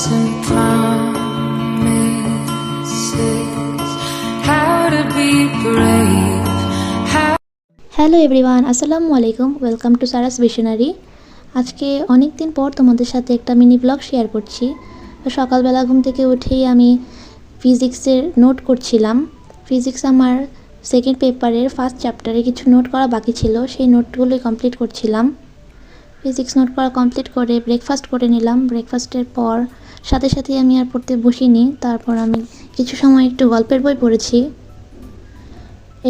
and promises, how to be brave. Hello everyone, আসসালামু আলাইকুম। Welcome to Saras visionary. আজকে অনেক দিন পর তোমাদের সাথে একটা মিনি ব্লগ শেয়ার করছি। সকালবেলা ঘুম থেকে উঠেই আমি ফিজিক্সের নোট করছিলাম। ফিজিক্স আমার সেকেন্ড পেপারের ফার্স্ট চ্যাপ্টারে কিছু নোট করা বাকি ছিল, সেই নোটগুলোই কমপ্লিট করছিলাম। ফিজিক্স নোট করা কমপ্লিট করে ব্রেকফাস্ট করে নিলাম। ব্রেকফাস্টের পর সাথে সাথেই আমি আর পড়তে বসিনি, তারপর আমি কিছু সময় একটু গল্পের বই পড়েছি।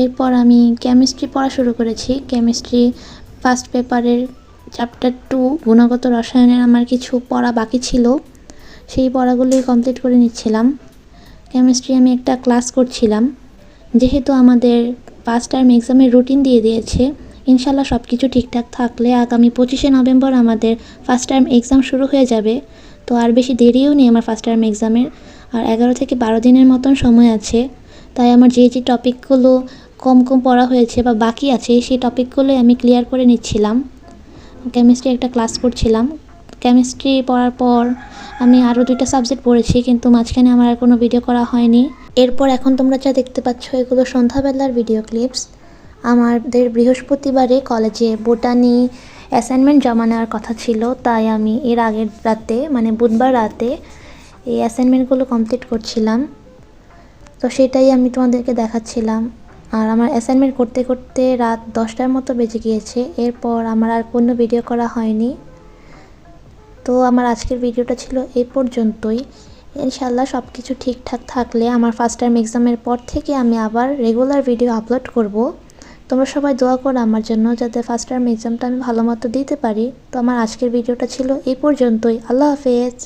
এরপর আমি কেমিস্ট্রি পড়া শুরু করেছি। কেমিস্ট্রি ফার্স্ট পেপারের চ্যাপ্টার 2 গুণগত রসায়নের আমার কিছু পড়া বাকি ছিল, সেই পড়াগুলোই কমপ্লিট করে নিচ্ছিলাম। কেমিস্ট্রি আমি একটা ক্লাস করছিলাম। যেহেতু আমাদের ফার্স্ট টার্ম এক্সামের রুটিন দিয়ে দিয়েছে, ইনশাল্লাহ সব কিছু ঠিকঠাক থাকলে আগামী 25শে নভেম্বর আমাদের ফার্স্ট টার্ম এক্সাম শুরু হয়ে যাবে। তো আর বেশি দেরিও নেই আমার ফার্স্ট টার্ম এক্সামের, আর 11 থেকে 12 দিনের মতন সময় আছে। তাই আমার যে টপিকগুলো কম পড়া হয়েছে বা বাকি আছে, সেই টপিকগুলোই আমি ক্লিয়ার করে নিচ্ছিলাম। কেমিস্ট্রি একটা ক্লাস করছিলাম। কেমিস্ট্রি পড়ার পর আমি আরও 2টা সাবজেক্ট পড়েছি, কিন্তু মাঝখানে আমার আর কোনো ভিডিও করা হয়নি। এরপর এখন তোমরা যা দেখতে পাচ্ছ, এগুলো সন্ধ্যাবেলার ভিডিও ক্লিপস। আমাদের বৃহস্পতিবারে কলেজে বোটানি অ্যাসাইনমেন্ট জমা নেওয়ার কথা ছিল, তাই আমি এর আগের রাতে মানে বুধবার রাতে এই অ্যাসাইনমেন্টগুলো কমপ্লিট করছিলাম। তো সেটাই আমি তোমাদেরকে দেখাচ্ছিলাম। আর আমার অ্যাসাইনমেন্ট করতে করতে রাত 10টার মতো বেজে গিয়েছে। এরপর আমার আর কোনো ভিডিও করা হয়নি। তো আমার আজকের ভিডিওটা ছিল এই পর্যন্তই। ইনশাল্লাহ সব কিছু ঠিকঠাক থাকলে আমার ফার্স্ট টার্ম এক্সামের পর থেকে আমি আবার রেগুলার ভিডিও আপলোড করব। তোমরা সবাই দোয়া করো আমার জন্য, যাতে ফার্স্ট টার্ম এক্সামটা আমি ভালো মতো দিতে পারি। তো আমার আজকের ভিডিওটা ছিল এই পর্যন্তই। আল্লাহ হাফেজ।